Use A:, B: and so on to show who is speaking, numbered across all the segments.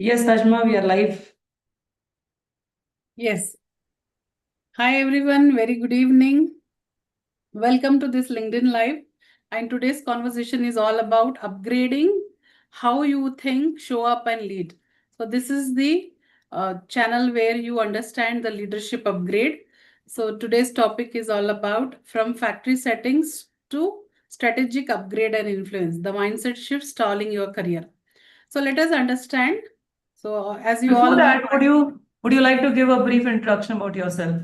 A: Yes, Tajma, we are live.
B: Yes. Hi, everyone. Very good evening. Welcome to this LinkedIn Live. And today's conversation is all about upgrading how you think, show up, and lead. So, this is the channel where you understand the leadership upgrade. So, today's topic is all about from factory settings to strategic upgrade and influence, the mindset shift stalling your career. So, let us understand. So, as you
A: Before
B: all know,
A: that, would you like to give a brief introduction about yourself?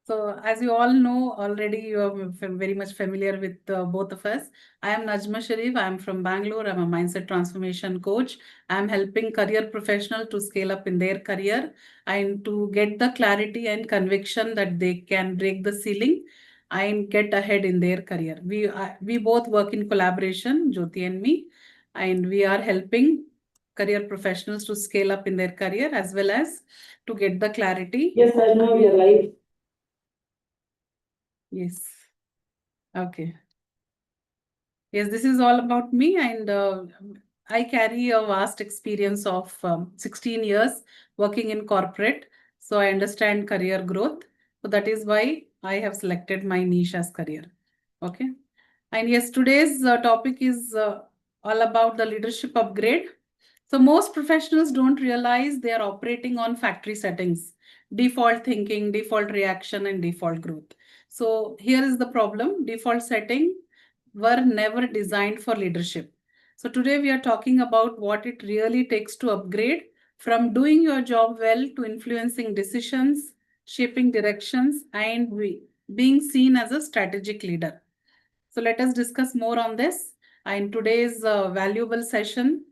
B: so, as you all know already, you are very much familiar with both of us. I am Najma Sharif. I am from Bangalore. I'm a mindset transformation coach. I'm helping career professionals to scale up in their career and to get the clarity and conviction that they can break the ceiling and get ahead in their career. We both work in collaboration, Jyoti and me, and we are helping career professionals to scale up in their career as well as to get the clarity.
A: Yes, Tajma, we are live.
B: Yes. Okay. Yes, this is all about me, and I carry a vast experience of 16 years working in corporate. So I understand career growth. So that is why I have selected my niche as career. Okay. And yes, today's topic is all about the leadership upgrade. So most professionals don't realize they are operating on factory settings, default thinking, default reaction, and default growth. So here is the problem. Default setting were never designed for leadership. So today we are talking about what it really takes to upgrade from doing your job well to influencing decisions, shaping directions, and being seen as a strategic leader. So let us discuss more on this. And today's valuable session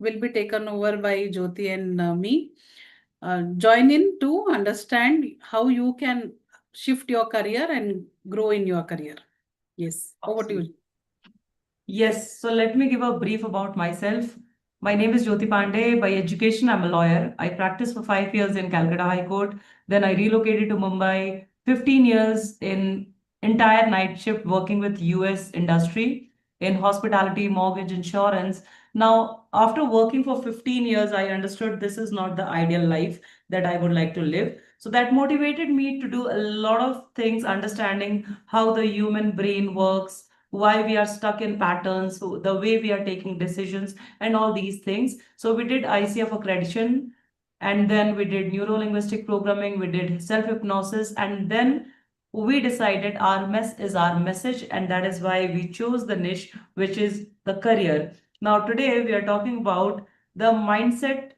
B: will be taken over by Jyoti and me. Join in to understand how you can shift your career and grow in your career. Yes, over to you.
A: Yes, so let me give a brief about myself. My name is Jyoti Pandey. By education, I'm a lawyer. I practiced for 5 years in Calcutta High Court. Then I relocated to Mumbai, 15 years in entire night shift working with US industry in hospitality, mortgage, insurance. Now, after working for 15 years, I understood this is not the ideal life that I would like to live. So that motivated me to do a lot of things, understanding how the human brain works, why we are stuck in patterns, the way we are taking decisions, and all these things. So we did ICF accreditation, and then we did neuro-linguistic programming, we did self-hypnosis, and then we decided our mess is our message, and that is why we chose the niche, which is the career. Now, today we are talking about the mindset.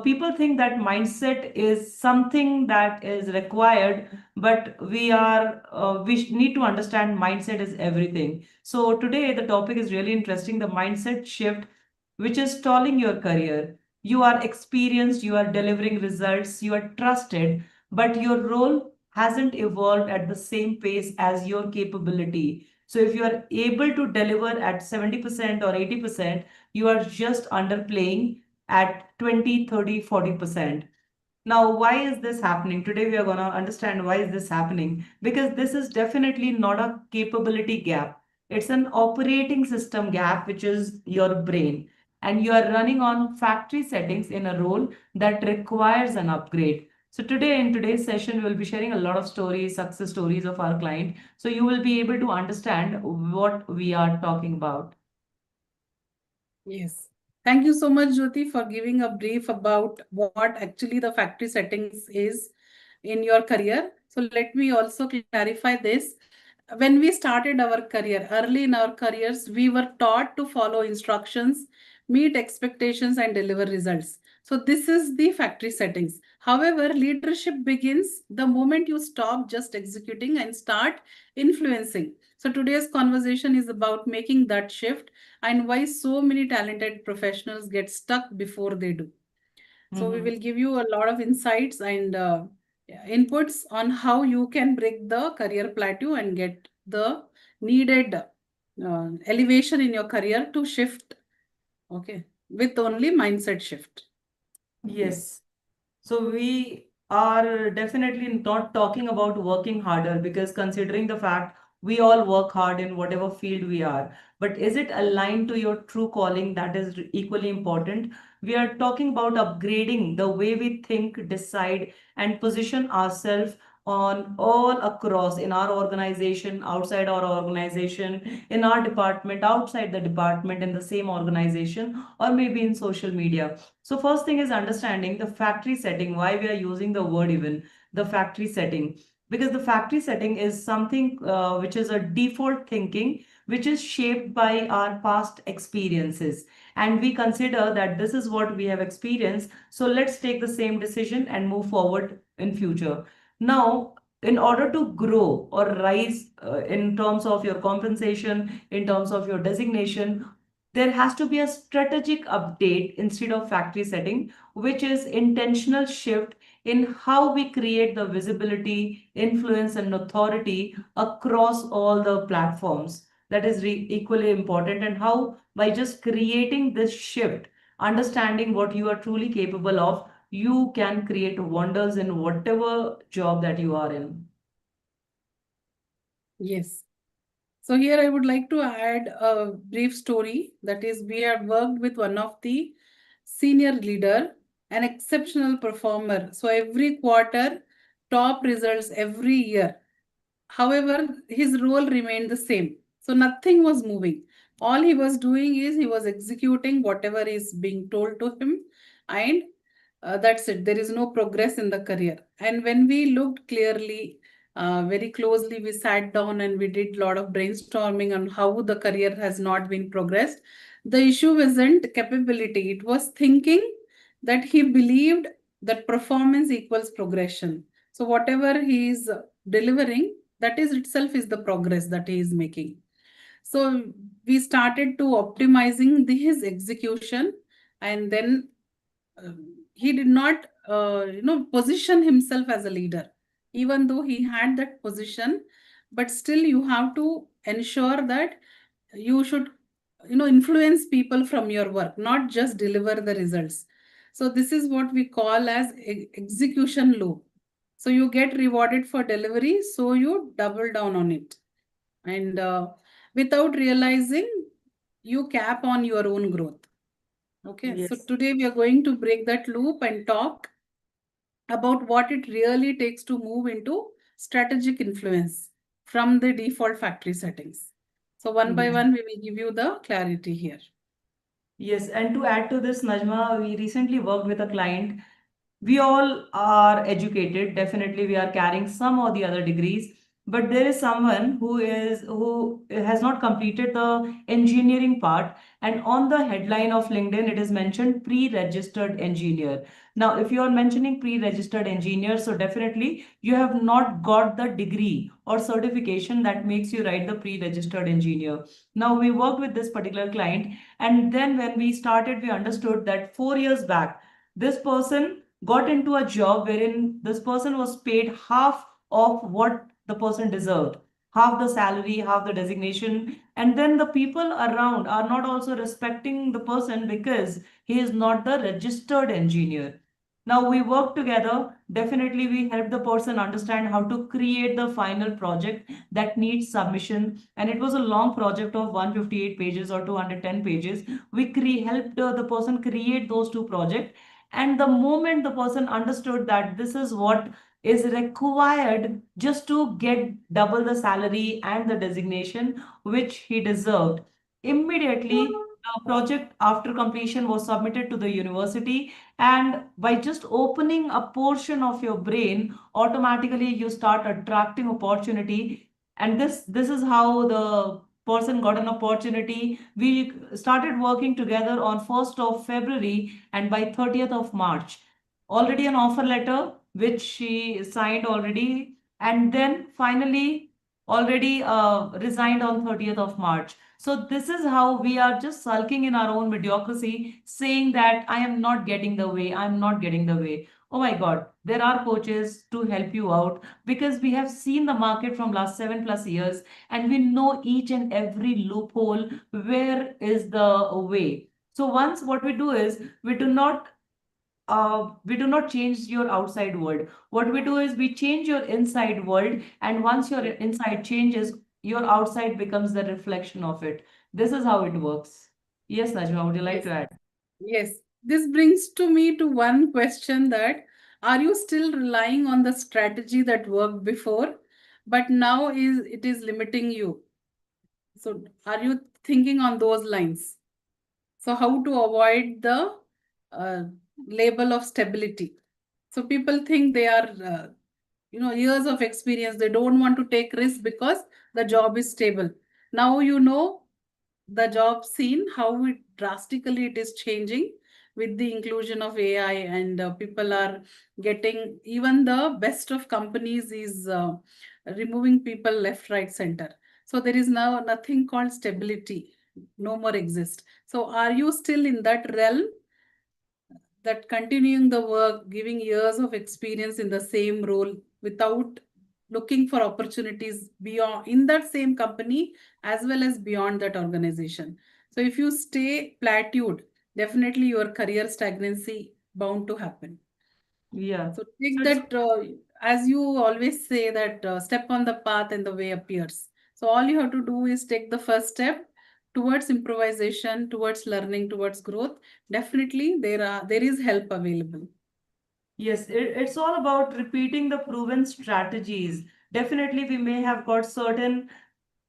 A: People think that mindset is something that is required, but we need to understand mindset is everything. So today the topic is really interesting, the mindset shift which is stalling your career. You are experienced, you are delivering results, you are trusted, but your role hasn't evolved at the same pace as your capability. So if you are able to deliver at 70% or 80%, you are just underplaying at 20, 30, 40%. Now, why is this happening? Today, we are going to understand why is this happening, because this is definitely not a capability gap. It's an operating system gap, which is your brain. And you are running on factory settings in a role that requires an upgrade. So today, in today's session, we'll be sharing a lot of stories, success stories of our client. So you will be able to understand what we are talking about.
B: Yes. Thank you so much, Jyoti, for giving a brief about what actually the factory settings is in your career. So let me also clarify this. When we started our career, early in our careers, we were taught to follow instructions, meet expectations, and deliver results. So this is the factory settings. However, leadership begins the moment you stop just executing and start influencing. So today's conversation is about making that shift and why so many talented professionals get stuck before they do. So we will give you a lot of insights and inputs on how you can break the career plateau and get the needed elevation in your career to shift, okay, with only mindset shift.
A: Yes. So we are definitely not talking about working harder, because considering the fact We all work hard in whatever field we are. But is it aligned to your true calling? That is equally important. We are talking about upgrading the way we think, decide, and position ourselves on all across in our organization, outside our organization, in our department, outside the department, in the same organization, or maybe in social media. So first thing is understanding the factory setting, why we are using the word even, the factory setting. Because the factory setting is something which is a default thinking, which is shaped by our past experiences. And we consider that this is what we have experienced. So let's take the same decision and move forward in future. Now, in order to grow or rise in terms of your compensation, in terms of your designation, there has to be a strategic update instead of factory setting, which is intentional shift in how we create the visibility, influence, and authority across all the platforms. That is equally important, and how by just creating this shift, understanding what you are truly capable of, you can create wonders in whatever job that you are in.
B: Yes. So here I would like to add a brief story. That is, we have worked with one of the senior leader, an exceptional performer. So every quarter, top results every year. However, his role remained the same. So nothing was moving. All he was doing is he was executing whatever is being told to him, and that's it. There is no progress in the career. And when we looked clearly, very closely, we sat down and we did a lot of brainstorming on how the career has not been progressed. The issue wasn't capability, it was thinking that he believed that performance equals progression. So whatever he is delivering, that is itself is the progress that he is making. So we started to optimizing his execution, and then he did not position himself as a leader, even though he had that position. But still you have to ensure that you should influence people from your work, not just deliver the results. So this is what we call as execution loop. So you get rewarded for delivery, so you double down on it, and without realizing, you cap on your own growth. Okay, so
A: Yes.
B: today we are going to break that loop and talk about what it really takes to move into strategic influence from the default factory settings. So one by
A: Yes.
B: one, we will give you the clarity here.
A: Yes, and to add to this, Najma, we recently worked with a client. We all are educated. Definitely, we are carrying some or the other degrees. But there is someone who has not completed the engineering part, and on the headline of LinkedIn, it is mentioned pre-registered engineer. Now, if you are mentioning pre-registered engineer, so definitely you have not got the degree or certification that makes you write the pre-registered engineer. Now, we worked with this particular client, and then when we started, we understood that 4 years back, this person got into a job wherein this person was paid half of what the person deserved, half the salary, half the designation. And then the people around are not also respecting the person because he is not the registered engineer. Now we work together. Definitely, we help the person understand how to create the final project that needs submission. And it was a long project of 158 pages or 210 pages. We helped the person create those two projects. And the moment the person understood that this is what is required just to get double the salary and the designation which he deserved, immediately the project after completion was submitted to the university. And by just opening a portion of your brain, automatically you start attracting opportunity. And this is how the person got an opportunity. We started working together on 1st of February, and by 30th of March, already an offer letter which she signed already, and then finally already resigned on 30th of March. So this is how we are just sulking in our own mediocrity, saying that I am not getting the way, I'm not getting the way. Oh my God, there are coaches to help you out, because we have seen the market from last 7+ years, and we know each and every loophole, where is the way. So once what we do is, we do not change your outside world. What we do is we change your inside world, and once your inside changes, your outside becomes the reflection of it. This is how it works. Yes, Najma, would you like
B: Yes.
A: to add?
B: Yes. This brings to me to one question that are you still relying on the strategy that worked before, but now it is limiting you? So are you thinking on those lines? So how to avoid the uh, label of stability? So people think they are, years of experience. They don't want to take risk because the job is stable. Now you know the job scene, how it drastically it is changing with the inclusion of AI, and people are getting, even the best of companies is removing people left, right, center. So there is now nothing called stability, no more exist. So are you still in that realm, that continuing the work, giving years of experience in the same role without looking for opportunities beyond in that same company as well as beyond that organization? So if you stay plateaued, definitely your career stagnancy bound to happen.
A: Yeah.
B: So
A: So
B: take
A: it's
B: that, as you always say, that step on the path and the way appears. So all you have to do is take the first step towards improvisation, towards learning, towards growth. Definitely, there is help available.
A: yes, it's all about repeating the proven strategies. Definitely, we may have got certain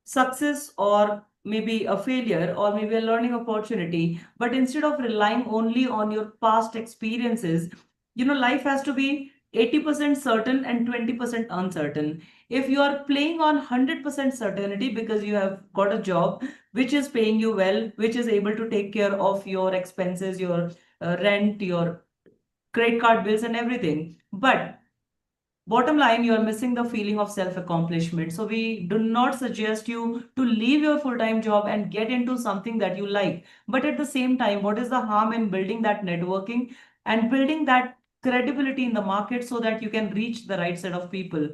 A: success or maybe a failure or maybe a learning opportunity, but instead of relying only on your past experiences, life has to be 80% certain and 20% uncertain. If you are playing on 100% certainty because you have got a job which is paying you well, which is able to take care of your expenses, your rent, your credit card bills and everything, but bottom line, you are missing the feeling of self accomplishment. So, we do not suggest you to leave your full time job and get into something that you like. But at the same time, what is the harm in building that networking and building that credibility in the market so that you can reach the right set of people?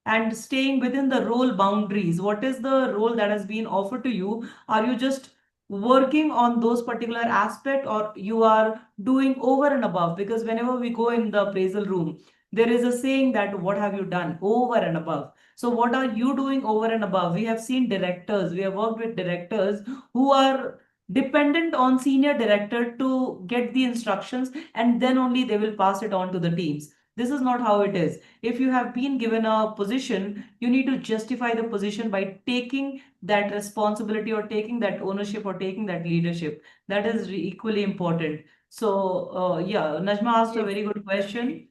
A: And staying within the role boundaries. What is the role that has been offered to you? Are you just working on those particular aspect, or you are doing over and above? Because whenever we go in the appraisal room, there is a saying that what have you done over and above? So what are you doing over and above? We have seen directors, we have worked with directors who are dependent on senior director to get the instructions, and then only they will pass it on to the teams. This is not how it is. If you have been given a position, you need to justify the position by taking that responsibility or taking that ownership or taking that leadership. That is equally important. So yeah, Najma asked a
B: Yes.
A: very good question.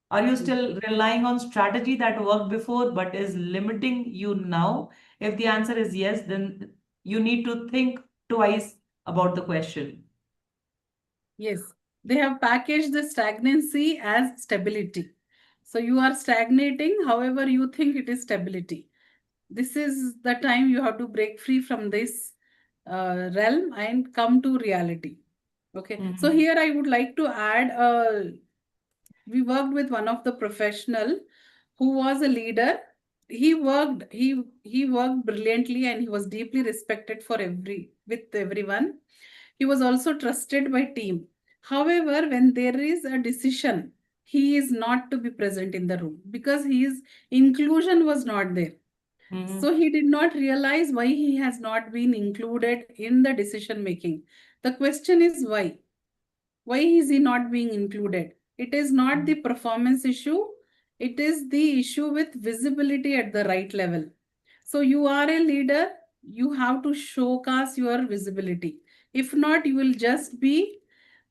A: Are you still relying on strategy that worked before but is limiting you now? If the answer is yes, then you need to think twice about the question.
B: Yes, they have packaged the stagnancy as stability. So you are stagnating, however, you think it is stability. This is the time you have to break free from this realm and come to reality. Okay, so
A: Mhm.
B: here I would like to add, we worked with one of the professional who was a leader. He worked brilliantly, and he was deeply respected for everyone. He was also trusted by team. However, when there is a decision, he is not to be present in the room because his inclusion was not there.
A: Mhm.
B: So he did not realize why he has not been included in the decision making. The question is why? Why is he not being included? It is not the performance issue, it is the issue with visibility at the right level. So you are a leader, you have to showcase your visibility. If not, you will just be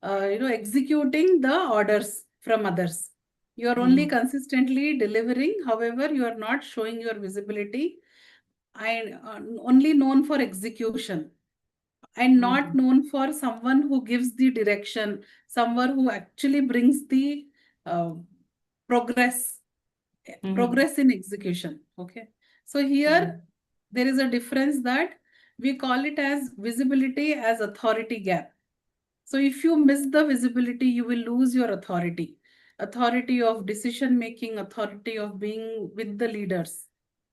B: executing the orders from others. You are only
A: Mhm.
B: consistently delivering, however, you are not showing your visibility, and only known for execution and not
A: Mhm.
B: known for someone who gives the direction, someone who actually brings the uh, progress,
A: Mhm.
B: progress in execution. Okay. So here
A: Mhm.
B: there is a difference that we call it as visibility as authority gap. So if you miss the visibility, you will lose your authority, authority of decision making, authority of being with the leaders.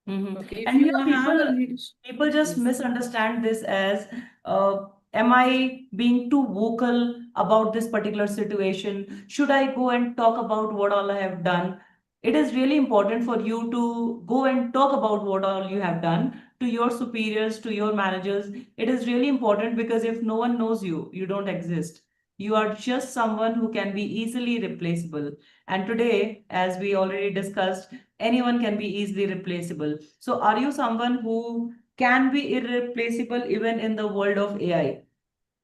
A: Mhm.
B: Okay. If
A: And
B: you
A: here
B: have a
A: people
B: leadership,
A: people just
B: yes.
A: misunderstand this as am I being too vocal about this particular situation? Should I go and talk about what all I have done? It is really important for you to go and talk about what all you have done to your superiors, to your managers. It is really important because if no one knows you, you don't exist. You are just someone who can be easily replaceable. And today, as we already discussed, anyone can be easily replaceable. So, are you someone who can be irreplaceable even in the world of AI?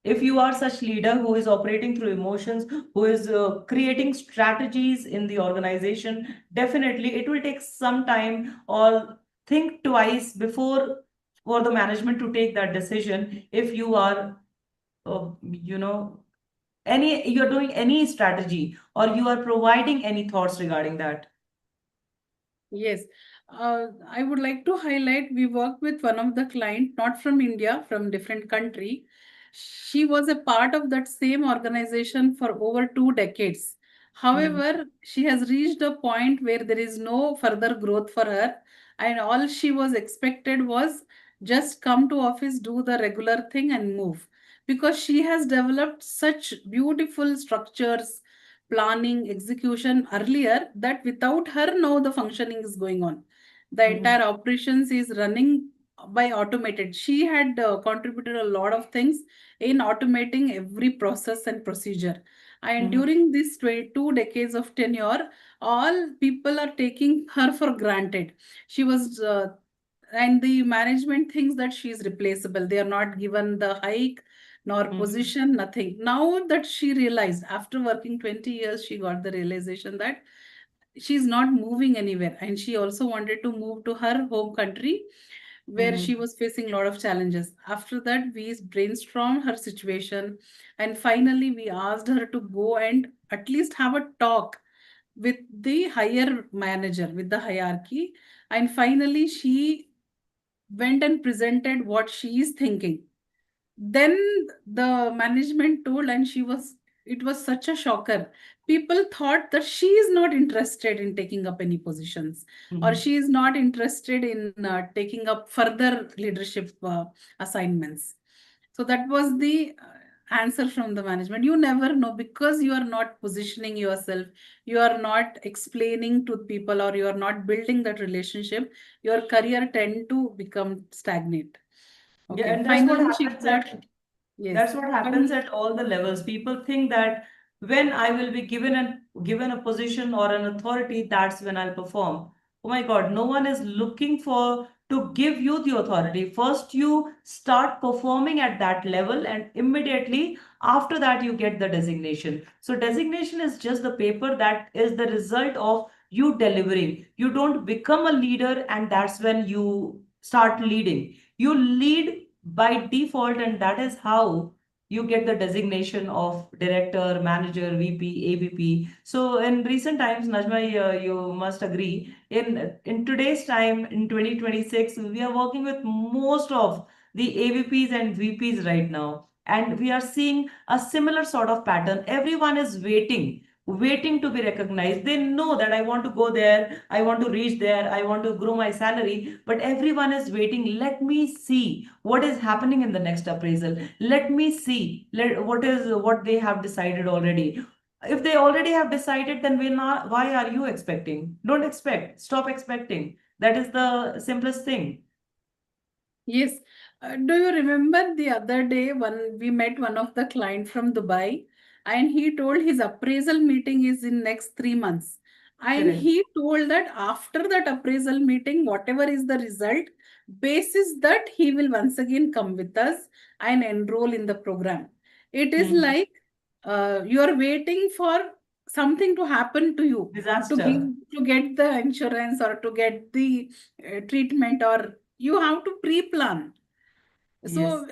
A: If you are such leader who is operating through emotions, who is creating strategies in the organization, definitely it will take some time or think twice before for the management to take that decision. If you are you know you're doing any strategy or you are providing any thoughts regarding that.
B: Yes, I would like to highlight we work with one of the client, not from India, from different country. She was a part of that same organization for over 2 decades.
A: Mhm.
B: However, she has reached a point where there is no further growth for her, and all she was expected was just come to office, do the regular thing, and move. Because she has developed such beautiful structures, planning, execution earlier that without her, now the functioning is going on. The
A: Mhm.
B: entire operations is running by automated. She had contributed a lot of things in automating every process and procedure. And
A: Mhm.
B: during these 2 decades of tenure, all people are taking her for granted. She was and the management thinks that she is replaceable. They are not given the hike nor
A: Mhm.
B: position, nothing. Now that she realized, after working 20 years, she got the realization that she's not moving anywhere. And she also wanted to move to her home country where she
A: Mhm.
B: was facing a lot of challenges. After that, we brainstormed her situation. And finally, we asked her to go and at least have a talk with the higher manager, with the hierarchy. And finally, she went and presented what she is thinking. Then the management told, and it was such a shocker. People thought that she is not interested in taking up any positions, or
A: Mhm.
B: she is not interested in taking up further leadership assignments. So that was the answer from the management. You never know, because you are not positioning yourself, you are not explaining to people, or you are not building that relationship, your career tend to become stagnant.
A: Yeah,
B: Okay,
A: and that's what
B: finally she
A: happens
B: got,
A: at
B: yes.
A: That's what happens at all the levels. People think that when I will be given a position or an authority, that's when I'll perform. Oh my God, no one is looking for to give you the authority. First, you start performing at that level, and immediately after that, you get the designation. So, designation is just the paper that is the result of you delivering. You don't become a leader, and that's when you start leading. You lead by default, and that is how you get the designation of director, manager, VP, AVP. So in recent times, Najma, you must agree, in today's time, in 2026, we are working with most of the AVPs and VPs right now. And we are seeing a similar sort of pattern. Everyone is waiting to be recognized. They know that I want to go there, I want to reach there, I want to grow my salary, but everyone is waiting. Let me see what is happening in the next appraisal. Let me see what they have decided already. If they already have decided, then why are you expecting? Don't expect. Stop expecting. That is the simplest thing.
B: Yes. Do you remember the other day when we met one of the client from Dubai, and he told his appraisal meeting is in next 3 months. And
A: Correct.
B: he told that after that appraisal meeting, whatever is the result, basis that he will once again come with us and enroll in the program. It is
A: Hmm.
B: like you are waiting for something to happen to you, to give,
A: Disaster.
B: to get the insurance or to get the treatment, or you have to pre-plan.
A: Yes.
B: So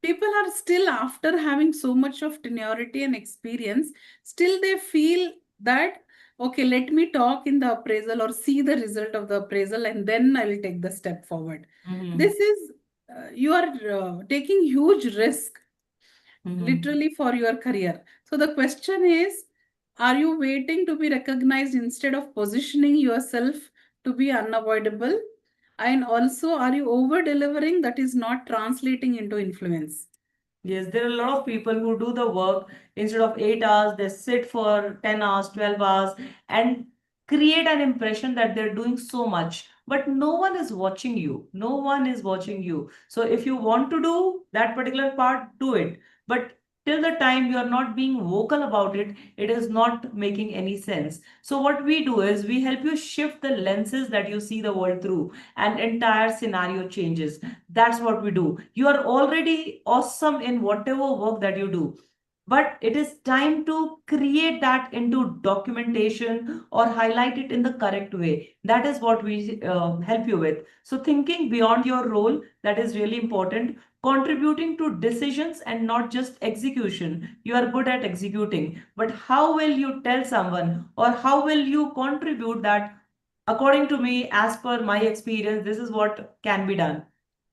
B: people are still, after having so much of tenuity and experience, still they feel that, okay, let me talk in the appraisal or see the result of the appraisal, and then I will take the step forward.
A: Hmm.
B: This is, you are taking huge risk
A: Hmm.
B: literally for your career. So the question is, are you waiting to be recognized instead of positioning yourself to be unavoidable? And also, are you over delivering that is not translating into influence?
A: Yes, there are a lot of people who do the work instead of 8 hours, they sit for 10 hours, 12 hours, and create an impression that they're doing so much. but no one is watching you. No one is watching you. So if you want to do that particular part, do it. But till the time you are not being vocal about it, it is not making any sense. So what we do is we help you shift the lenses that you see the world through, and entire scenario changes. That's what we do. You are already awesome in whatever work that you do, but it is time to create that into documentation or highlight it in the correct way. That is what we help you with. So thinking beyond your role, that is really important. Contributing to decisions and not just execution. You are good at executing, but how will you tell someone, or how will you contribute that, according to me, as per my experience, this is what can be done.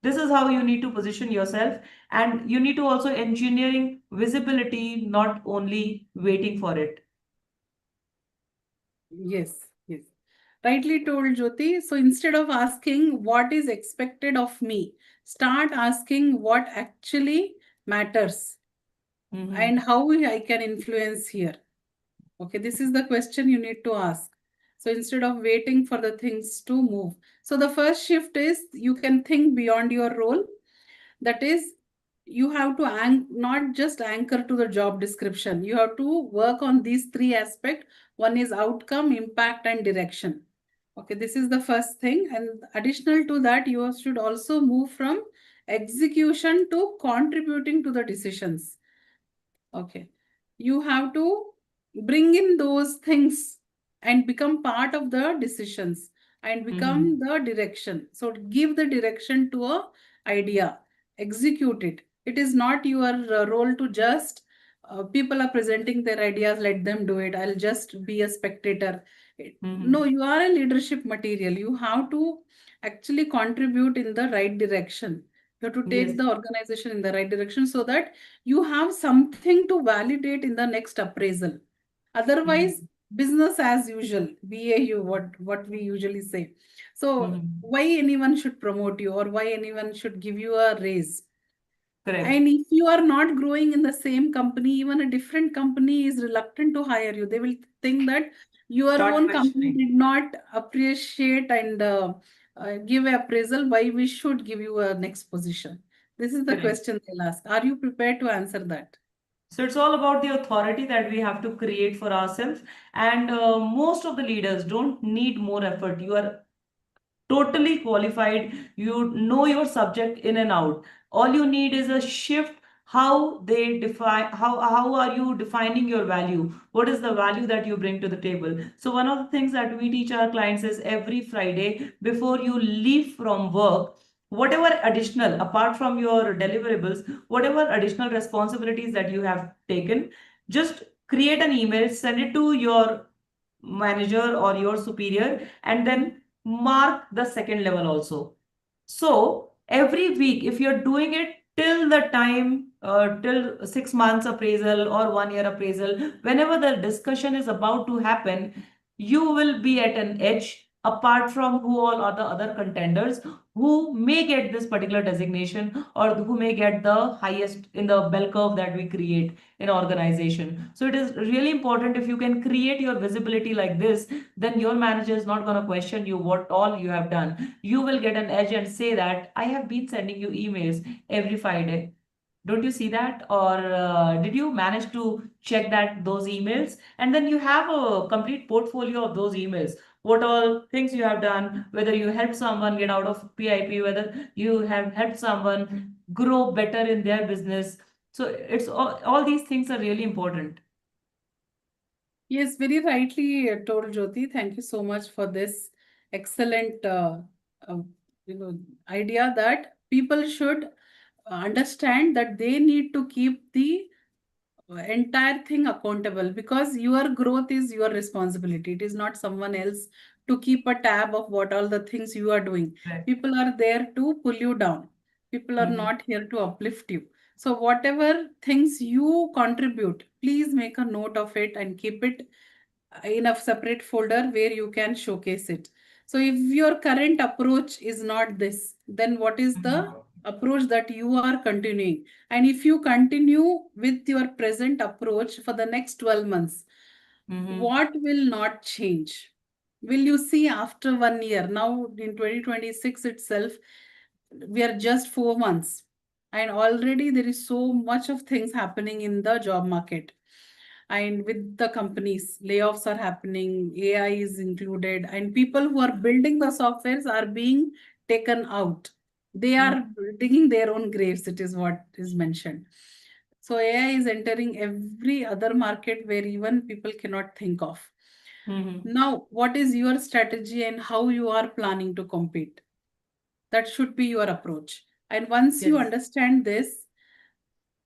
A: This is how you need to position yourself, and you need to also engineering visibility, not only waiting for it.
B: Yes, yes. Rightly told, Jyoti. So instead of asking what is expected of me, start asking what actually matters and how I can influence here. Okay, this is the question you need to ask. So instead of waiting for the things to move. So the first shift is you can think beyond your role. That is, you have to not just anchor to the job description. You have to work on these three aspects. One is outcome, impact, and direction. Okay, this is the first thing. And additional to that, you should also move from execution to contributing to the decisions. Okay. You have to bring in those things and become part of the decisions and become the direction. So give the direction to a idea, execute it. It is not your role to just people are presenting their ideas, let them do it. I'll just be a spectator. No, you are a leadership material. You have to actually contribute in the right direction. You have to take
A: Yes.
B: the organization in the right direction so that you have something to validate in the next appraisal. Otherwise, business as usual, BAU, what we usually say. So why anyone should promote you or why anyone should give you a raise?
A: Correct.
B: And if you are not growing in the same company, even a different company is reluctant to hire you. They will think that your
A: Start
B: own company
A: questioning.
B: did not appreciate and give appraisal. Why we should give you a next position? This is the
A: Correct.
B: question they'll ask. Are you prepared to answer that?
A: So it's all about the authority that we have to create for ourselves. And most of the leaders don't need more effort. You are totally qualified. You know your subject in and out. All you need is a shift. How they define, how are you defining your value? What is the value that you bring to the table? So one of the things that we teach our clients is every Friday before you leave from work, whatever additional, apart from your deliverables, whatever additional responsibilities that you have taken, just create an email, send it to your manager or your superior, and then mark the second level also. So every week, if you're doing it till the time, till 6 months appraisal or 1 year appraisal, whenever the discussion is about to happen, you will be at an edge apart from who all are the other contenders who may get this particular designation or who may get the highest in the bell curve that we create in organization. So it is really important, if you can create your visibility like this, then your manager is not going to question you what all you have done. You will get an edge and say that I have been sending you emails every Friday. Don't you see that? Or did you manage to check that those emails? And then you have a complete portfolio of those emails. What all things you have done, whether you helped someone get out of PIP, whether you have helped someone grow better in their business. So it's all these things are really important.
B: Yes, very rightly told, Jyoti. Thank you so much for this excellent uh, idea that people should understand that they need to keep the entire thing accountable because your growth is your responsibility. It is not someone else to keep a tab of what all the things you are doing.
A: Right.
B: People are there to pull you down. People are
A: Mhm.
B: not here to uplift you. So whatever things you contribute, please make a note of it and keep it in a separate folder where you can showcase it. So if your current approach is not this, then what is the approach that you are continuing? And if you continue with your present approach for the next 12 months,
A: Mhm.
B: what will not change? will you see after 1 year? Now in 2026 itself, we are just 4 months, and already there is so much of things happening in the job market. And with the companies, layoffs are happening, AI is included, and people who are building the softwares are being taken out. They are digging their own graves, it is what is mentioned. So AI is entering every other market where even people cannot think of.
A: Mm-hmm.
B: Now, what is your strategy and how you are planning to compete? That should be your approach. And once you
A: Yes.
B: understand this,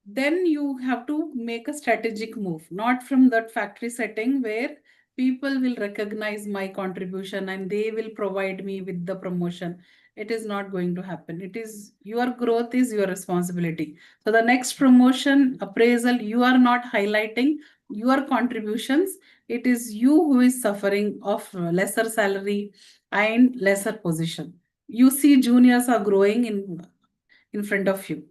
B: then you have to make a strategic move, not from that factory setting where people will recognize my contribution and they will provide me with the promotion. It is not going to happen. It is your growth is your responsibility. So the next promotion appraisal, you are not highlighting your contributions. It is you who is suffering of lesser salary and lesser position. You see juniors are growing in front of you.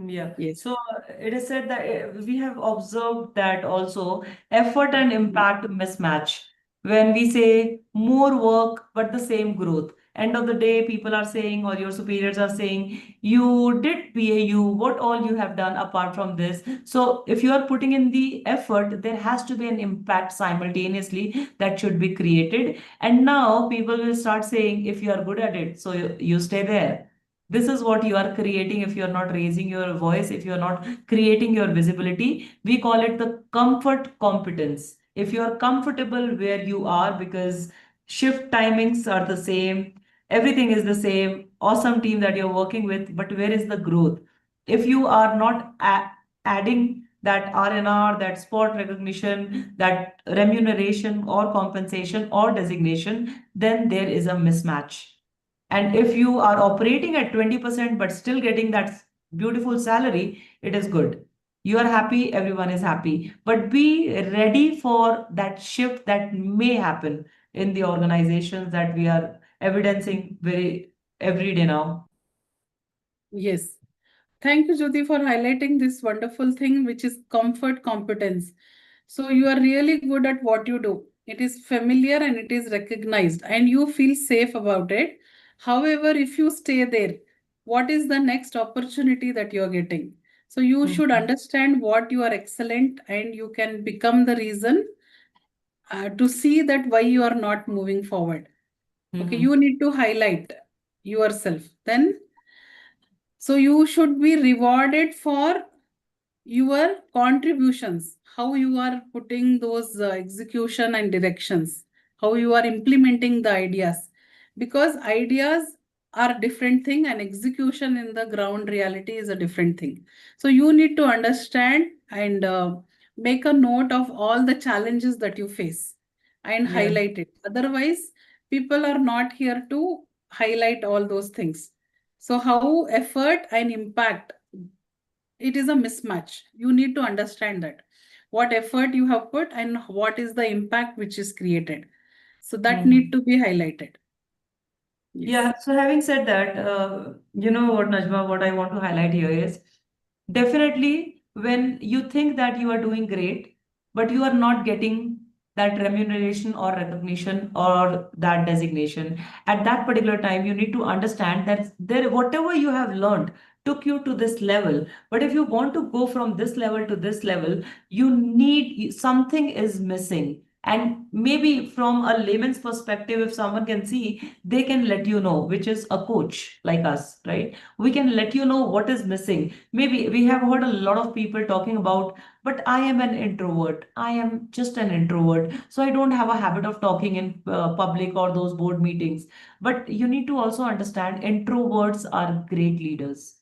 A: Yeah.
B: Yes.
A: So it is said that we have observed that also effort and impact mismatch. When we say more work but the same growth, end of the day, people are saying, or your superiors are saying, you did BAU, what all you have done apart from this. So if you are putting in the effort, there has to be an impact simultaneously that should be created. And now people will start saying, if you are good at it, so you stay there. This is what you are creating if you're not raising your voice, if you're not creating your visibility. We call it the comfort competence. If you are comfortable where you are, because shift timings are the same, everything is the same, awesome team that you're working with, but where is the growth? If you are not adding that R&R, that spot recognition, that remuneration or compensation or designation, then there is a mismatch. And if you are operating at 20% but still getting that beautiful salary, it is good. You are happy, everyone is happy. But be ready for that shift that may happen in the organizations that we are evidencing very every day now.
B: Yes. Thank you, Jyoti, for highlighting this wonderful thing, which is comfort competence. So you are really good at what you do. It is familiar and it is recognized, and you feel safe about it. However, if you stay there, what is the next opportunity that you are getting? So you should
A: Mhm.
B: understand what you are excellent, and you can become the reason to see that why you are not moving forward. Okay,
A: Mhm.
B: you need to highlight yourself. Then, so you should be rewarded for your contributions, how you are putting those execution and directions, how you are implementing the ideas, because ideas are different thing and execution in the ground reality is a different thing. So you need to understand and make a note of all the challenges that you face and
A: Yeah.
B: highlight it. Otherwise, people are not here to highlight all those things. So how effort and impact, it is a mismatch. You need to understand that what effort you have put and what is the impact which is created. So that need
A: Mhm.
B: to be highlighted. Yes.
A: Yeah, so having said that, you know what, Najma, what I want to highlight here is definitely when you think that you are doing great, but you are not getting that remuneration or recognition or that designation, at that particular time, you need to understand that there, whatever you have learned took you to this level. But if you want to go from this level to this level, you need something is missing. And maybe from a layman's perspective, if someone can see, they can let you know, which is a coach like us, right? We can let you know what is missing. Maybe we have heard a lot of people talking about, but I am an introvert. I am just an introvert. So I don't have a habit of talking in public or those board meetings. But you need to also understand introverts are great leaders.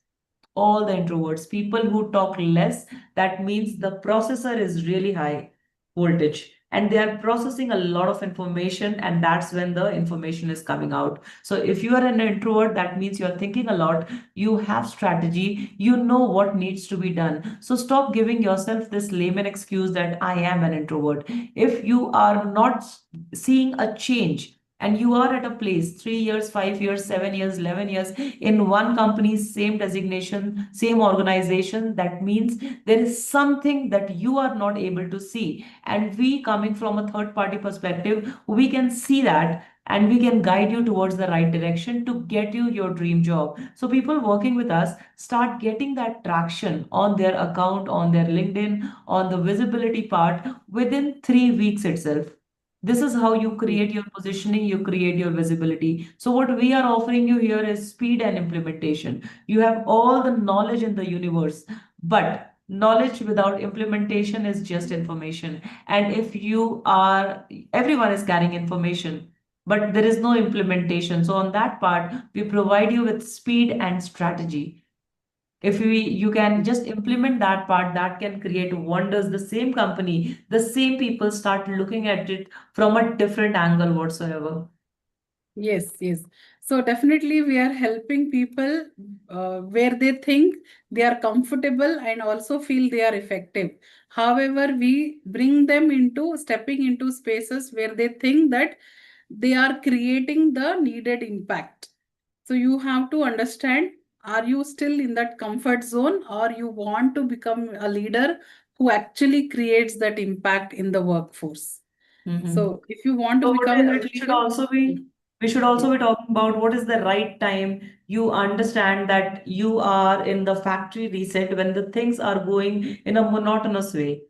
A: All the introverts, people who talk less, that means the processor is really high voltage and they are processing a lot of information, and that's when the information is coming out. So if you are an introvert, that means you are thinking a lot, you have strategy, you know what needs to be done. So stop giving yourself this layman excuse that I am an introvert. If you are not seeing a change, and you are at a place 3 years, 5 years, 7 years, 11 years in one company, same designation, same organization, that means there is something that you are not able to see. And we, coming from a third party perspective, we can see that and we can guide you towards the right direction to get you your dream job. So people working with us start getting that traction on their account, on their LinkedIn, on the visibility part within 3 weeks itself. This is how you create your positioning, you create your visibility. So what we are offering you here is speed and implementation. You have all the knowledge in the universe, but knowledge without implementation is just information. And if you are, everyone is carrying information, but there is no implementation. So on that part, we provide you with speed and strategy. If you can just implement that part, that can create wonders. The same company, the same people start looking at it from a different angle whatsoever.
B: Yes, yes. So definitely we are helping people where they think they are comfortable and also feel they are effective. However, we bring them into stepping into spaces where they think that they are creating the needed impact. So you have to understand, are you still in that comfort zone or you want to become a leader who actually creates that impact in the workforce?
A: Mhm.
B: So if you want to
A: So
B: become that
A: we should
B: leader,
A: also be talking about what is the right time you understand that you are in the factory reset when the things are going in a monotonous way.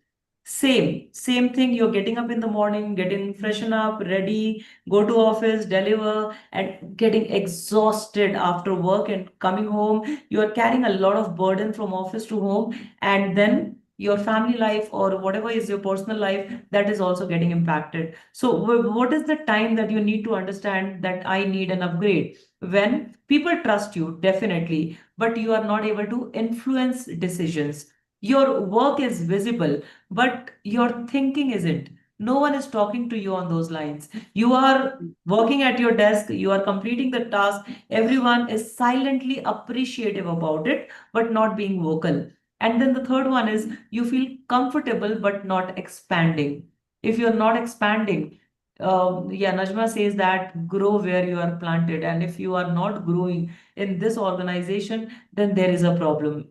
A: Same thing. You're getting up in the morning, getting freshen up, ready, go to office, deliver, and getting exhausted after work and coming home. You are carrying a lot of burden from office to home, and then your family life or whatever is your personal life, that is also getting impacted. So what is the time that you need to understand that I need an upgrade? When people trust you, definitely, but you are not able to influence decisions. Your work is visible, but your thinking isn't. No one is talking to you on those lines. You are working at your desk, you are completing the task, everyone is silently appreciative about it, but not being vocal. And then the third one is you feel comfortable but not expanding. If you're not expanding, yeah, Najma says that grow where you are planted. And if you are not growing in this organization, then there is a problem.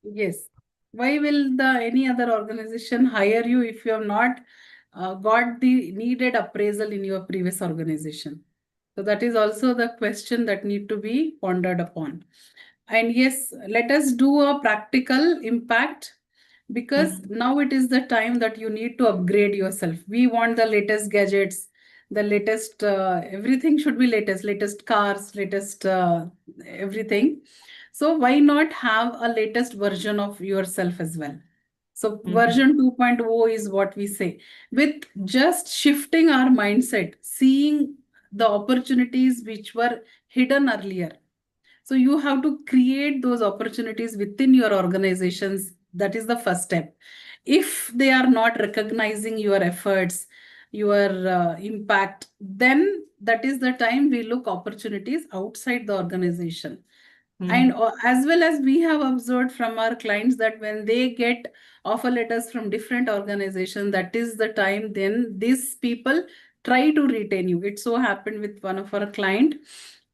B: yes. Why will the any other organization hire you if you have not got the needed appraisal in your previous organization? So that is also the question that need to be pondered upon. And yes, let us do a practical impact because
A: Mhm.
B: now it is the time that you need to upgrade yourself. We want the latest gadgets, the latest, everything should be latest cars, latest everything. So why not have a latest version of yourself as well? So
A: Mhm.
B: version 2.0 is what we say. With just shifting our mindset, seeing the opportunities which were hidden earlier. So you have to create those opportunities within your organizations. That is the first step. If they are not recognizing your efforts, your impact, then that is the time we look opportunities outside the organization. And
A: Mhm.
B: as well as we have observed from our clients that when they get offer letters from different organizations, that is the time then these people try to retain you. It so happened with one of our client,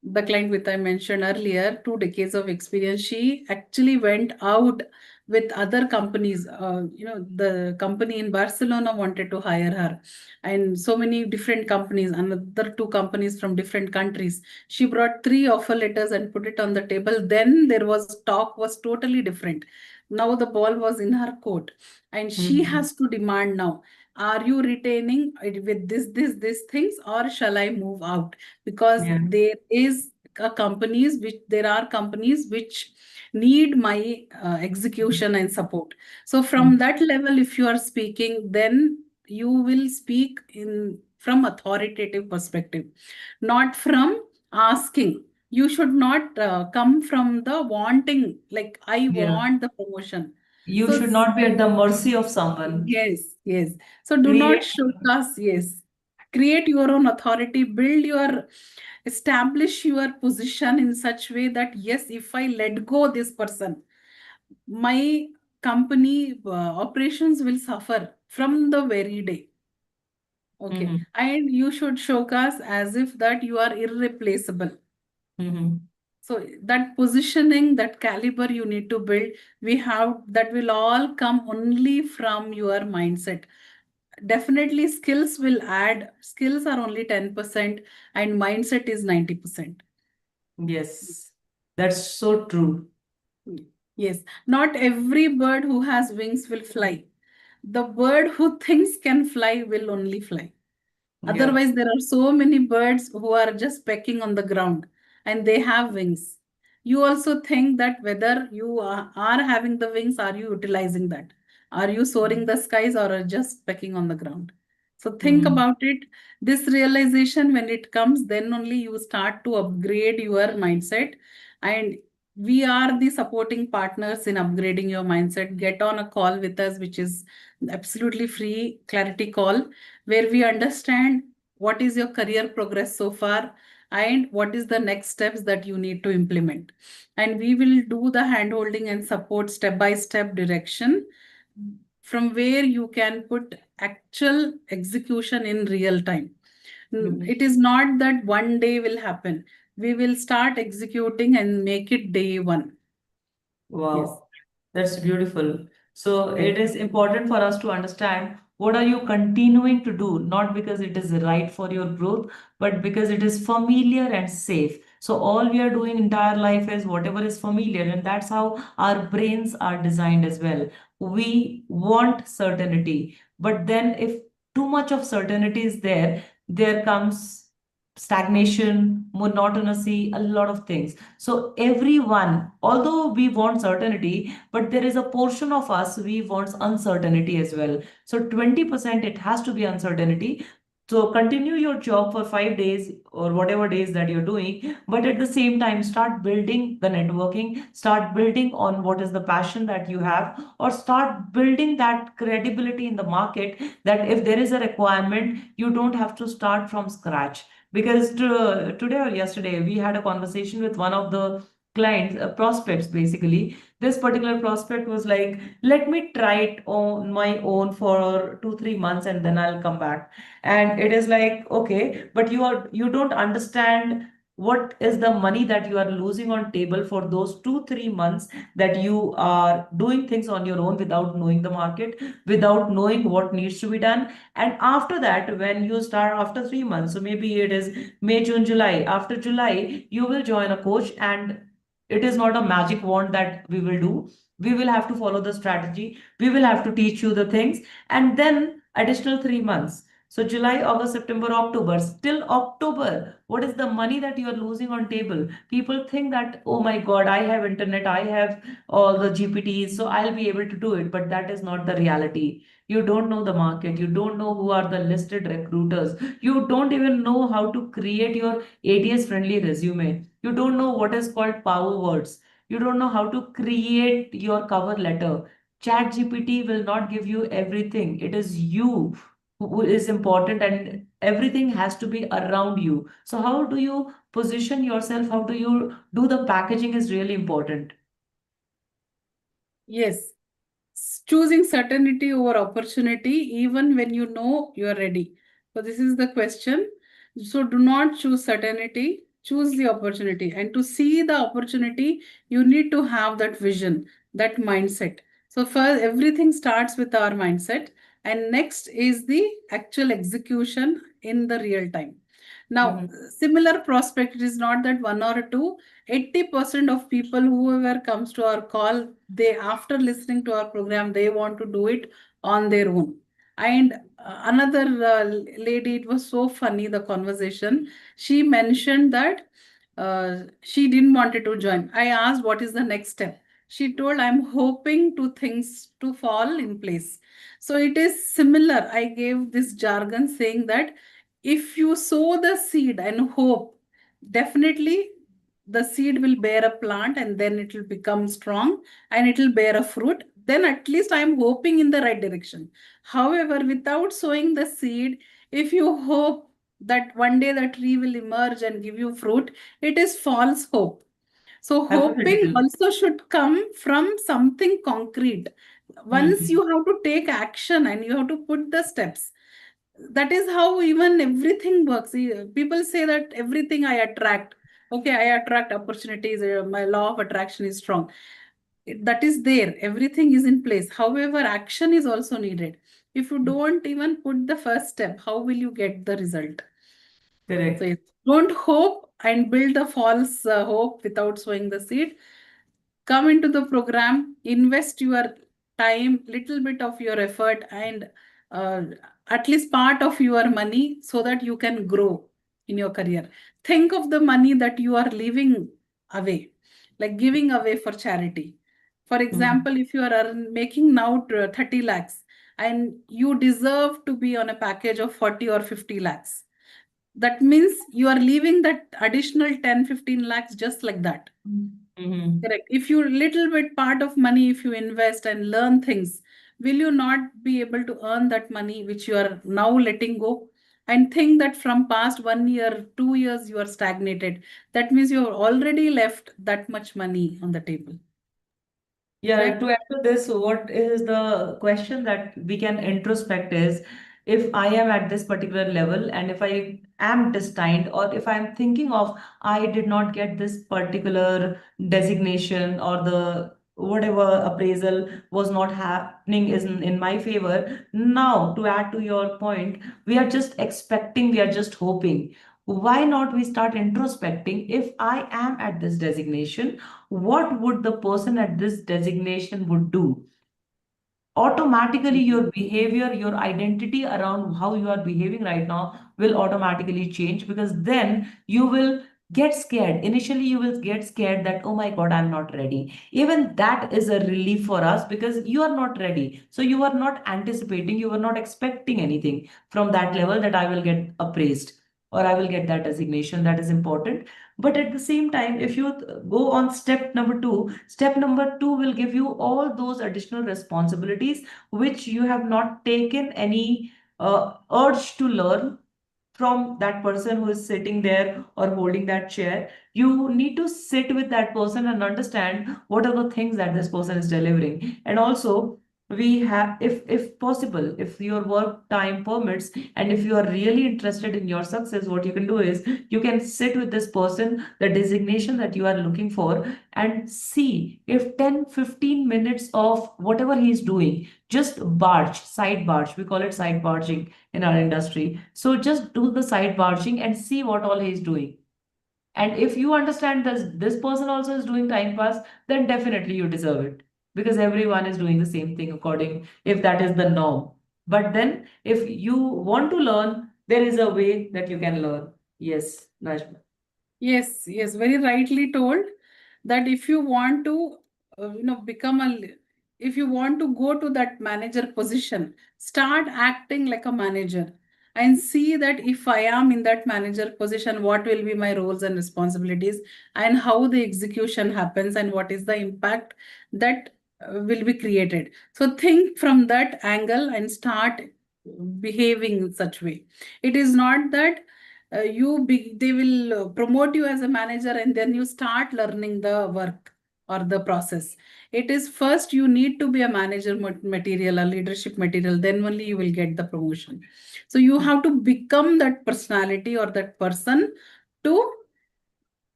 B: the client with I mentioned earlier, 2 decades of experience. She actually went out with other companies. The company in Barcelona wanted to hire her, and so many different companies, another 2 companies from different countries. She brought 3 offer letters and put it on the table. Then there was talk was totally different. Now the ball was in her court, and she
A: Mhm.
B: has to demand now. Are you retaining it with this things, or shall I move out? Because
A: Yeah.
B: there are companies which need my execution and support. So
A: Mhm.
B: from that level, if you are speaking, then you will speak in from authoritative perspective, not from asking. You should not come from the wanting, like I
A: Yeah.
B: want the promotion.
A: You
B: So
A: should not be at the mercy of someone.
B: yes, yes. So do not
A: Create.
B: show us, yes. Create your own authority, establish your position in such way that yes, if I let go this person, my company operations will suffer from the very day. Okay.
A: Mhm.
B: And you should showcase as if that you are irreplaceable.
A: Mhm.
B: So that positioning, that caliber you need to build, we have that will all come only from your mindset. Definitely skills will add, skills are only 10% and mindset is 90%.
A: Yes, that's so true.
B: Yes, not every bird who has wings will fly. The bird who thinks can fly will only fly.
A: Yeah.
B: Otherwise, there are so many birds who are just pecking on the ground and they have wings. You also think that whether you are having the wings, are you utilizing that? Are you soaring the skies or are just pecking on the ground? So think
A: Mhm.
B: about it. This realization, when it comes, then only you start to upgrade your mindset. And we are the supporting partners in upgrading your mindset. Get on a call with us, which is absolutely free clarity call, where we understand what is your career progress so far and what is the next steps that you need to implement. And we will do the hand holding and support step by step direction from where you can put actual execution in real time.
A: Mhm.
B: It is not that one day will happen. We will start executing and make it day one. Yes.
A: Wow, that's beautiful. So
B: Thank
A: it
B: you.
A: is important for us to understand what are you continuing to do, not because it is right for your growth, but because it is familiar and safe. So all we are doing entire life is whatever is familiar, and that's how our brains are designed as well. We want certainty, but then if too much of certainty is there, there comes stagnation, monotonousy, a lot of things. So everyone, although we want certainty, but there is a portion of us we wants uncertainty as well. So 20% it has to be uncertainty. So continue your job for 5 days or whatever days that you're doing, but at the same time start building the networking, start building on what is the passion that you have, or start building that credibility in the market that if there is a requirement, you don't have to start from scratch. Because today or yesterday, we had a conversation with one of the clients, prospects basically. This particular prospect was like, let me try it on my own for 2, 3 months and then I'll come back. And it is like, okay, but you don't understand what is the money that you are losing on table for those 2, 3 months that you are doing things on your own without knowing the market, without knowing what needs to be done. And after that, when you start after 3 months, so maybe it is May, June, July. After July, you will join a coach, and it is not a magic wand that we will do. We will have to follow the strategy. We will have to teach you the things, and then additional 3 months. So July, August, September, October, still October. What is the money that you are losing on table? People think that, oh my God, I have internet, I have all the GPTs, so I'll be able to do it. But that is not the reality. You don't know the market. You don't know who are the listed recruiters. You don't even know how to create your ATS friendly resume. You don't know what is called power words. You don't know how to create your cover letter. Chat GPT will not give you everything. It is you who is important, and everything has to be around you. So how do you position yourself? How do you do the packaging is really important.
B: Yes. Choosing certainty over opportunity, even when you know you are ready. So, this is the question. So, do not choose certainty, choose the opportunity. And to see the opportunity, you need to have that vision, that mindset. So, first, everything starts with our mindset, and next is the actual execution in the real time. Now,
A: Mhm.
B: similar prospect, it is not that one or two. 80% of people whoever comes to our call, they after listening to our program, they want to do it on their own. And another lady, it was so funny, the conversation. She mentioned that she didn't wanted to join. I asked what is the next step. She told, I'm hoping to things to fall in place. So it is similar. I gave this jargon saying that if you sow the seed and hope, definitely the seed will bear a plant and then it will become strong and it will bear a fruit. Then at least I'm hoping in the right direction. However, without sowing the seed, if you hope that one day the tree will emerge and give you fruit, it is false hope. So hoping
A: Hypothetical.
B: also should come from something concrete. Once
A: Mhm.
B: you have to take action and you have to put the steps. that is how even everything works. People say that everything I attract. Okay, I attract opportunities. My law of attraction is strong. That is there. Everything is in place. However, action is also needed. If you don't even put the first step, how will you get the result? So
A: Correct.
B: don't hope and build a false hope without sowing the seed. Come into the program, invest your time, little bit of your effort, and uh, at least part of your money so that you can grow in your career. Think of the money that you are leaving away, like giving away for charity. For
A: Mhm.
B: example, if you are making now 30 lakhs and you deserve to be on a package of 40 or 50 lakhs, that means you are leaving that additional 10-15 lakhs just like that.
A: Mhm.
B: Correct. If you little bit part of money, if you invest and learn things, will you not be able to earn that money which you are now letting go? And think that from past 1 year, 2 years, you are stagnated. That means you have already left that much money on the table.
A: Yeah,
B: Correct?
A: to add to this, what is the question that we can introspect is if I am at this particular level and if I am destined, or if I'm thinking of I did not get this particular designation, or the whatever appraisal was not happening is in my favor. Now, to add to your point, we are just expecting, we are just hoping. Why not we start introspecting? If I am at this designation, what would the person at this designation would do? Automatically your behavior, your identity around how you are behaving right now will automatically change, because then you will get scared. Initially you will get scared that, oh my god, I'm not ready. Even that is a relief for us, because you are not ready, so you are not anticipating, you are not expecting anything from that level, that I will get appraised or I will get that designation. That is important. But at the same time, if you go on step number two will give you all those additional responsibilities which you have not taken any urge to learn from that person who is sitting there or holding that chair. You need to sit with that person and understand what are the things that this person is delivering. And also, we have, if possible, if your work time permits, and if you are really interested in your success, what you can do is you can sit with this person, the designation that you are looking for, and see if 10-15 minutes of whatever he is doing, just side barge, we call it side barging in our industry. So just do the side barging and see what all he is doing. And if you understand this person also is doing time pass, then definitely you deserve it, because everyone is doing the same thing according, if that is the norm. But then if you want to learn, there is a way that you can learn. Yes, Najma.
B: Yes, yes, very rightly told that if you want to, if you want to go to that manager position, start acting like a manager and see that if I am in that manager position, what will be my roles and responsibilities and how the execution happens and what is the impact that will be created. So think from that angle and start behaving in such way. It is not that they will promote you as a manager and then you start learning the work or the process. It is first you need to be a manager material, a leadership material, then only you will get the promotion. So you have to become that personality or that person to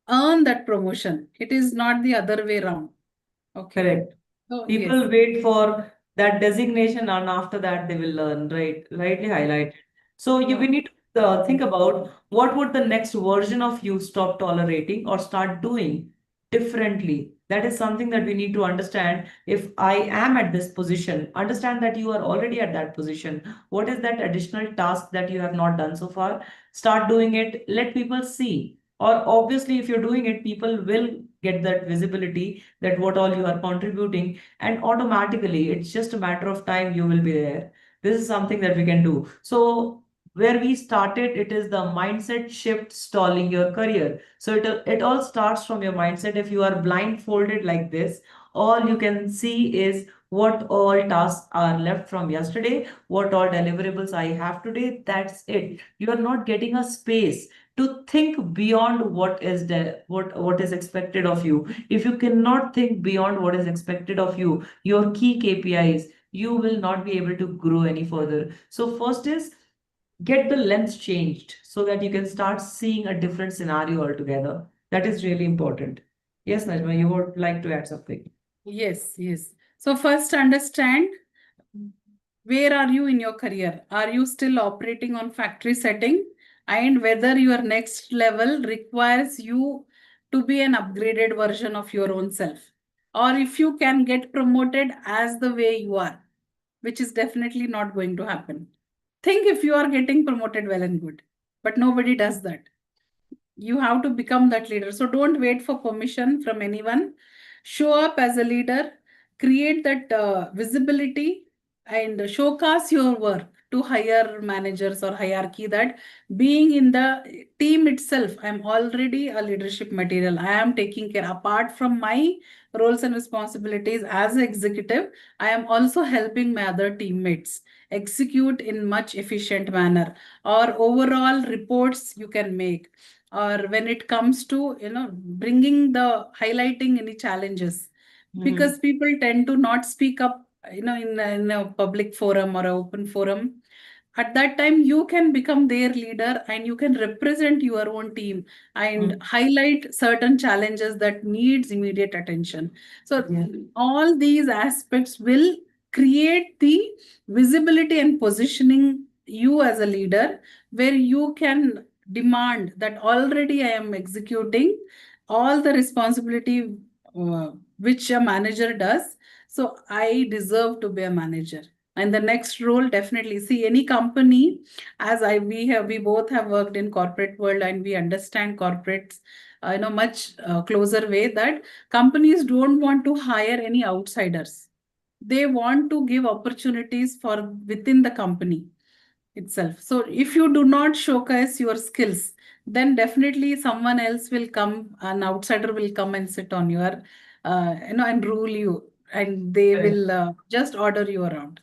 B: earn that promotion. It is not the other way around. Okay.
A: Correct.
B: So yes.
A: People wait for that designation and after that they will learn, right? Rightly highlighted. So we need to think about what would the next version of you stop tolerating or start doing differently. That is something that we need to understand. If I am at this position, understand that you are already at that position. What is that additional task that you have not done so far? Start doing it. Let people see. Or obviously, if you're doing it, people will get that visibility that what all you are contributing, and automatically it's just a matter of time you will be there. This is something that we can do. So where we started, it is the mindset shift stalling your career. So it all starts from your mindset. If you are blindfolded like this, all you can see is what all tasks are left from yesterday, what all deliverables I have today. That's it. You are not getting a space to think beyond what is expected of you. If you cannot think beyond what is expected of you, your key KPIs, you will not be able to grow any further. So first is get the lens changed so that you can start seeing a different scenario altogether. That is really important. Yes, Najma, you would like to add something.
B: Yes, yes. So first understand where are you in your career? Are you still operating on factory setting? And whether your next level requires you to be an upgraded version of your own self. Or if you can get promoted as the way you are, which is definitely not going to happen. Think if you are getting promoted, well and good, but nobody does that. You have to become that leader. So don't wait for permission from anyone. Show up as a leader, create that visibility, and showcase your work to higher managers or hierarchy that being in the team itself, I'm already a leadership material. I am taking care, apart from my roles and responsibilities as an executive, I am also helping my other teammates execute in much efficient manner, or overall reports you can make, or when it comes to bringing the highlighting any challenges, because people tend to not speak up in a public forum or an open forum. At that time you can become their leader and you can represent your own team and highlight certain challenges that needs immediate attention. So
A: Yeah.
B: all these aspects will create the visibility and positioning you as a leader, where you can demand that already I am executing all the responsibility which a manager does. So I deserve to be a manager. And the next role, definitely see any company, as we both have worked in corporate world and we understand corporates in a much closer way, that companies don't want to hire any outsiders. They want to give opportunities for within the company itself. So if you do not showcase your skills, then definitely someone else will come, an outsider will come and sit on your, and rule you, and they
A: Correct.
B: will just order you around.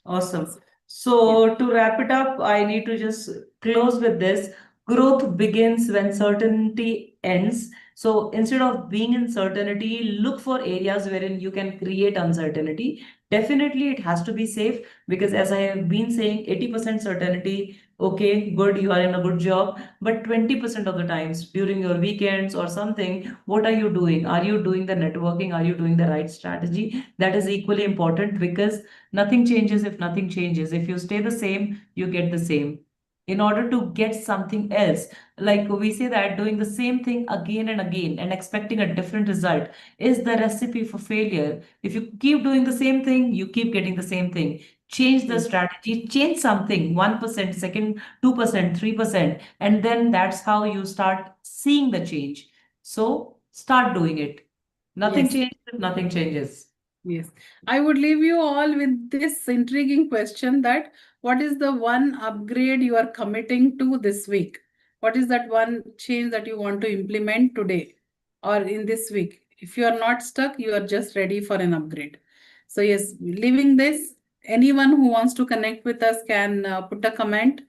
A: Awesome.
B: So, yeah.
A: So to wrap it up, I need to just close with this. Growth begins when certainty ends. So instead of being in certainty, look for areas wherein you can create uncertainty. Definitely, it has to be safe because, as I have been saying, 80% certainty, okay, good, you are in a good job. But 20% of the times during your weekends or something, what are you doing? Are you doing the networking? Are you doing the right strategy? That is equally important because nothing changes if nothing changes. If you stay the same, you get the same. In order to get something else, like we say that doing the same thing again and again and expecting a different result is the recipe for failure. If you keep doing the same thing, you keep getting the same thing. Change the
B: Yes.
A: strategy, change something 1%, second 2%, 3%, and then that's how you start seeing the change. So start doing it. Nothing
B: Yes.
A: changes if nothing changes.
B: Yes, I would leave you all with this intriguing question, that what is the one upgrade you are committing to this week? What is that one change that you want to implement today or in this week? If you are not stuck, you are just ready for an upgrade. So yes, leaving this, anyone who wants to connect with us can put a comment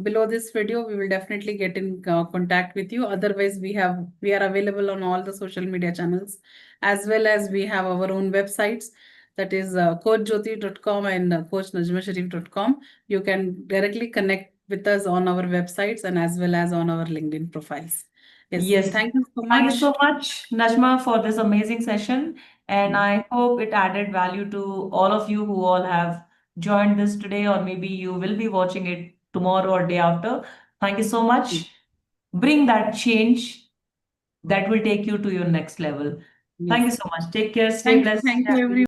B: below this video. We will definitely get in contact with you. Otherwise, we are available on all the social media channels, as well as we have our own websites, that is coachjyoti.com and coachnajmasharif.com. You can directly connect with us on our websites and as well as on our LinkedIn profiles. Yes,
A: Yes.
B: thank you so
A: Thank you
B: much.
A: so much, Najma, for this amazing session. And
B: Mm.
A: I hope it added value to all of you who all have joined this today, or maybe you will be watching it tomorrow or day after. Thank you so much. Bring that change that will take you to your next level. Thank you
B: Yes.
A: so much. Take care. Stay blessed.
B: Thank you,
A: Stay happy.
B: everyone.